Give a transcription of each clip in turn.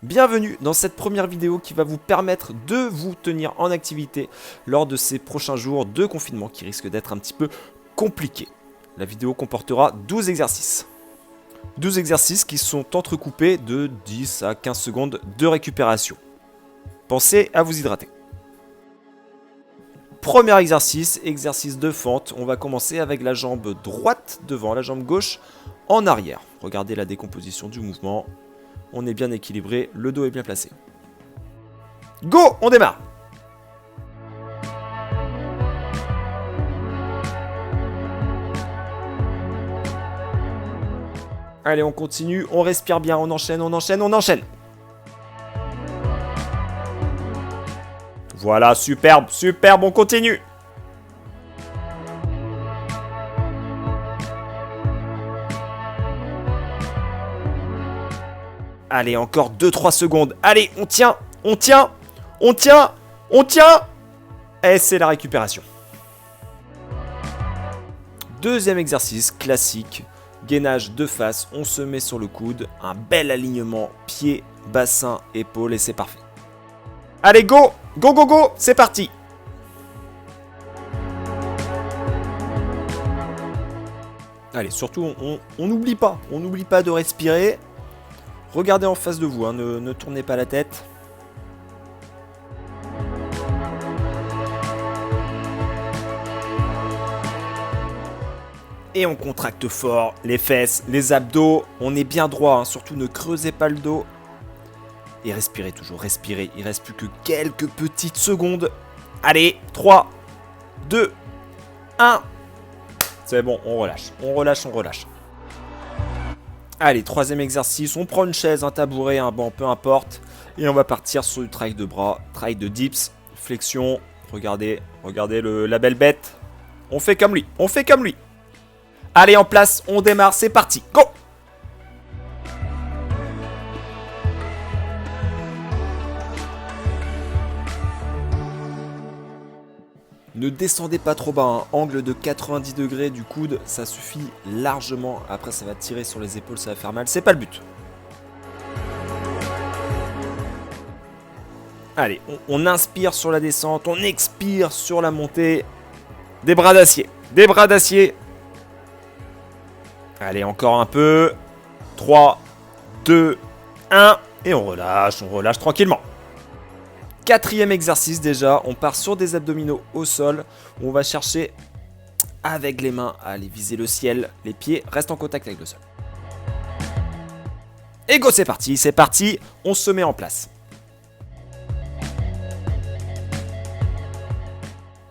Bienvenue dans cette première vidéo qui va vous permettre de vous tenir en activité lors de ces prochains jours de confinement qui risquent d'être un petit peu compliqués. La vidéo comportera 12 exercices. 12 exercices qui sont entrecoupés de 10 à 15 secondes de récupération. Pensez à vous hydrater. Premier exercice, exercice de fente. On va commencer avec la jambe droite devant, la jambe gauche en arrière. Regardez la décomposition du mouvement. On est bien équilibré, le dos est bien placé. Go, on démarre. Allez, on continue, on respire bien, on enchaîne, on enchaîne, on enchaîne. Voilà, superbe, superbe, on continue. Allez, encore 2-3 secondes. Allez, on tient, on tient, on tient, on tient. Et c'est la récupération. Deuxième exercice classique. Gainage de face, on se met sur le coude. Un bel alignement, pied, bassin, épaule et c'est parfait. Allez, go, go, go, go, c'est parti. Allez, surtout, on n'oublie pas de respirer. Regardez en face de vous, hein, ne tournez pas la tête. Et on contracte fort les fesses, les abdos. On est bien droit, hein, surtout ne creusez pas le dos. Et respirez toujours, respirez. Il ne reste plus que quelques petites secondes. Allez, 3, 2, 1. C'est bon, on relâche, on relâche, on relâche. Allez, troisième exercice, on prend une chaise, un tabouret, un banc, peu importe. Et on va partir sur du travail de bras, travail de dips, flexion. Regardez, regardez la belle bête. On fait comme lui, on fait comme lui. Allez, en place, on démarre, c'est parti, go! Ne descendez pas trop bas, hein. Angle de 90 degrés du coude, ça suffit largement. Après, ça va tirer sur les épaules, ça va faire mal. C'est pas le but. Allez, on inspire sur la descente, on expire sur la montée. Des bras d'acier, des bras d'acier. Allez, encore un peu. 3, 2, 1. Et on relâche tranquillement. Quatrième exercice déjà, on part sur des abdominaux au sol. On va chercher avec les mains à aller viser le ciel. Les pieds restent en contact avec le sol. Et go, c'est parti, on se met en place.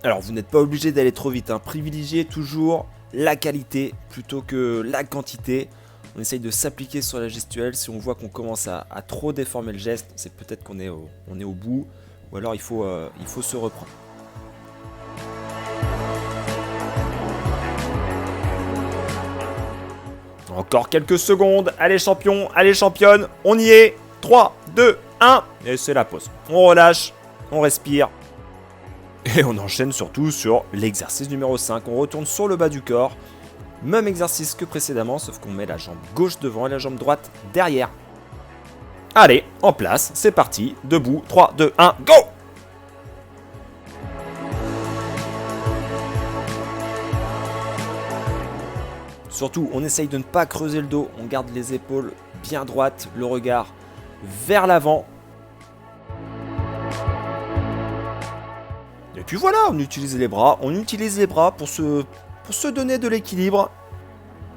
Alors vous n'êtes pas obligé d'aller trop vite, hein. Privilégiez toujours la qualité plutôt que la quantité. On essaye de s'appliquer sur la gestuelle. Si on voit qu'on commence à trop déformer le geste, c'est peut-être qu'on est au bout. Ou alors il faut se reprendre. Encore quelques secondes. Allez champion, allez championne. On y est. 3, 2, 1. Et c'est la pause. On relâche, on respire. Et on enchaîne surtout sur l'exercice numéro 5. On retourne sur le bas du corps. Même exercice que précédemment, sauf qu'on met la jambe gauche devant et la jambe droite derrière. Allez, en place, c'est parti, debout, 3, 2, 1, go! Surtout, on essaye de ne pas creuser le dos, on garde les épaules bien droites, le regard vers l'avant. Et puis voilà, on utilise les bras pour se donner de l'équilibre.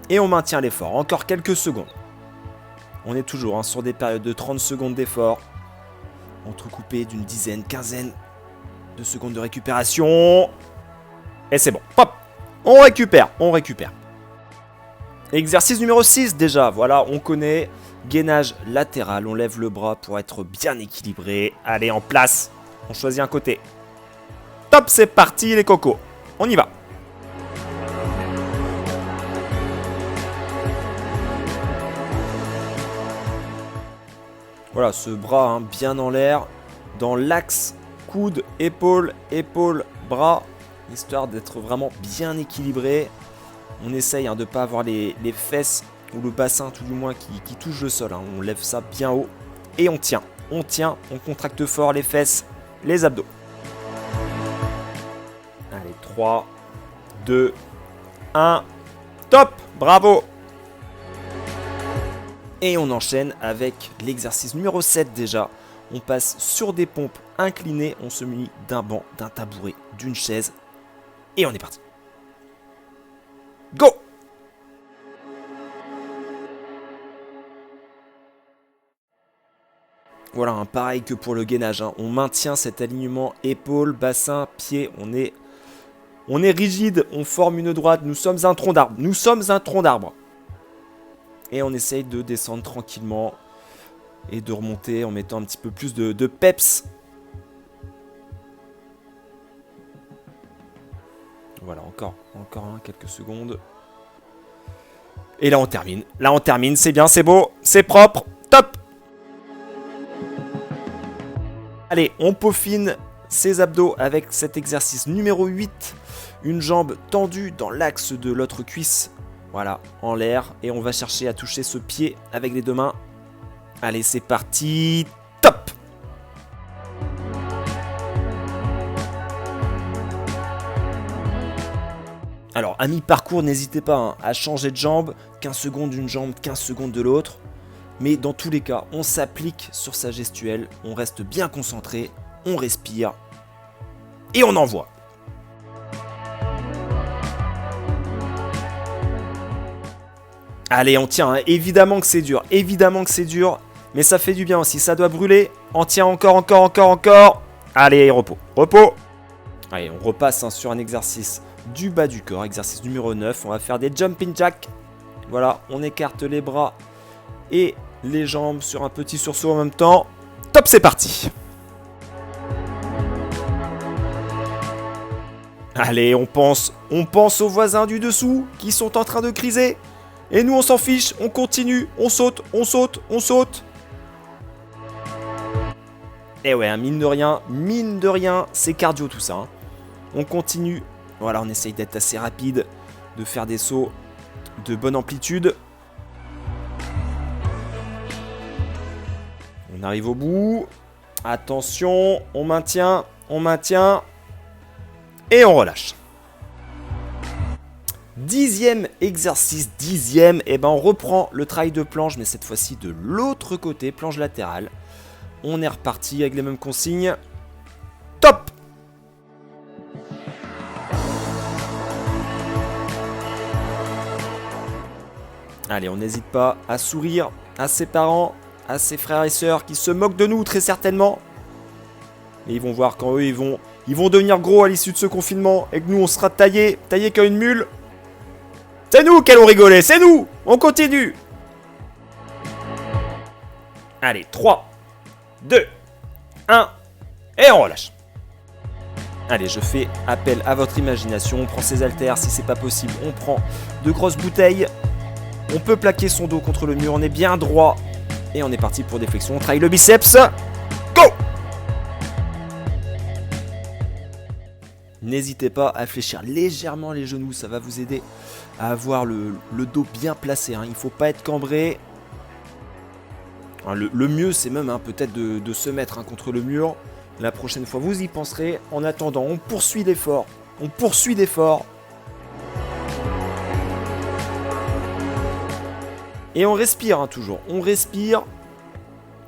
Et on maintient l'effort, encore quelques secondes. On est toujours sur des périodes de 30 secondes d'effort, entrecoupées d'une dizaine, quinzaine de secondes de récupération. Et c'est bon, hop, on récupère. Exercice numéro 6 déjà, voilà, on connaît. Gainage latéral, on lève le bras pour être bien équilibré. Allez, en place, on choisit un côté. Top, c'est parti les cocos, on y va. Voilà, ce bras bien en l'air, dans l'axe coude, épaule, épaule, bras, histoire d'être vraiment bien équilibré. On essaye de ne pas avoir les fesses ou le bassin tout du moins qui touche le sol. On lève ça bien haut et on tient, on contracte fort les fesses, les abdos. Allez, 3, 2, 1, top, bravo. Et on enchaîne avec l'exercice numéro 7 déjà. On passe sur des pompes inclinées, on se munit d'un banc, d'un tabouret, d'une chaise, et on est parti. Go! Voilà, hein, pareil que pour le gainage, hein. On maintient cet alignement épaules, bassin, pied, on est rigide, on forme une droite, nous sommes un tronc d'arbre. Et on essaye de descendre tranquillement et de remonter en mettant un petit peu plus de peps. Voilà, encore quelques secondes. Et là on termine, c'est bien, c'est beau, c'est propre, top. Allez, on peaufine ses abdos avec cet exercice numéro 8. Une jambe tendue dans l'axe de l'autre cuisse. Voilà, en l'air. Et on va chercher à toucher ce pied avec les deux mains. Allez, c'est parti. Top! Alors, à mi-parcours, n'hésitez pas hein, à changer de jambe. 15 secondes d'une jambe, 15 secondes de l'autre. Mais dans tous les cas, on s'applique sur sa gestuelle. On reste bien concentré. On respire. Et on envoie. Allez, on tient. Hein. Évidemment que c'est dur. Mais ça fait du bien aussi. Ça doit brûler. On tient encore. Allez, repos. Allez, on repasse hein, sur un exercice du bas du corps. Exercice numéro 9. On va faire des jumping jacks. Voilà, on écarte les bras et les jambes sur un petit sursaut en même temps. Top, c'est parti. Allez, on pense aux voisins du dessous qui sont en train de criser. Et nous, on s'en fiche, on continue, on saute. Et ouais, mine de rien, c'est cardio tout ça. Hein. On continue. Voilà, on essaye d'être assez rapide, de faire des sauts de bonne amplitude. On arrive au bout. Attention, on maintient. Et on relâche. 10e exercice, et ben on reprend le travail de planche, mais cette fois-ci de l'autre côté, planche latérale. On est reparti avec les mêmes consignes. Top! Allez, on n'hésite pas à sourire à ses parents, à ses frères et sœurs qui se moquent de nous très certainement. Et ils vont voir quand eux, ils vont devenir gros à l'issue de ce confinement et que nous, on sera taillés comme une mule. C'est nous qui allons rigoler, c'est nous! On continue! Allez, 3, 2, 1, et on relâche. Allez, je fais appel à votre imagination. On prend ses haltères, si c'est pas possible, on prend de grosses bouteilles. On peut plaquer son dos contre le mur, on est bien droit. Et on est parti pour des flexions. On travaille le biceps. Go! N'hésitez pas à fléchir légèrement les genoux, ça va vous aider à avoir le dos bien placé. Hein. Il ne faut pas être cambré. Le mieux, c'est même hein, peut-être de se mettre hein, contre le mur. La prochaine fois, vous y penserez. En attendant, on poursuit l'effort. Et on respire hein, toujours. On respire.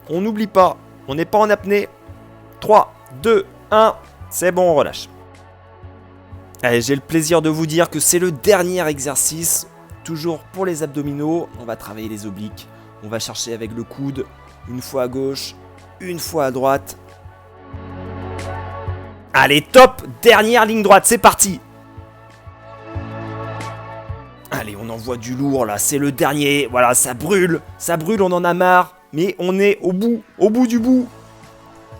On n'oublie pas. On n'est pas en apnée. 3, 2, 1. C'est bon, on relâche. Allez, j'ai le plaisir de vous dire que c'est le dernier exercice. Toujours pour les abdominaux. On va travailler les obliques. On va chercher avec le coude. Une fois à gauche. Une fois à droite. Allez, top. Dernière ligne droite. C'est parti. Allez, on envoie du lourd là, c'est le dernier. Voilà, ça brûle, on en a marre. Mais on est au bout du bout.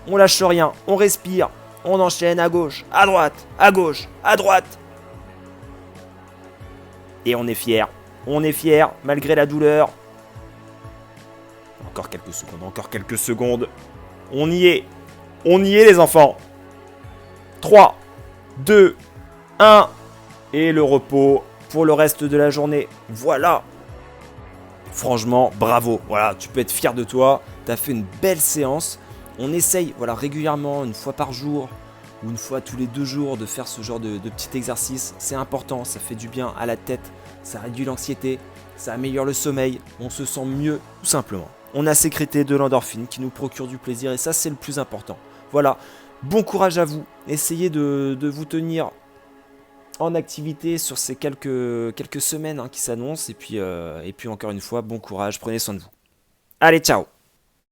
On lâche rien, on respire. On enchaîne à gauche, à droite, à gauche, à droite. Et on est fiers malgré la douleur. Encore quelques secondes. On y est les enfants. 3, 2, 1. Et le repos pour le reste de la journée. Voilà. Franchement, bravo. Voilà, tu peux être fier de toi. tu as fait une belle séance. On essaye voilà, régulièrement, une fois par jour ou une fois tous les 2 jours, de faire ce genre de petit exercice. C'est important, ça fait du bien à la tête, ça réduit l'anxiété, ça améliore le sommeil, on se sent mieux tout simplement. On a sécrété de l'endorphine qui nous procure du plaisir et ça c'est le plus important. Voilà, bon courage à vous, essayez de vous tenir en activité sur ces quelques semaines qui s'annoncent et puis encore une fois, bon courage, prenez soin de vous. Allez, ciao!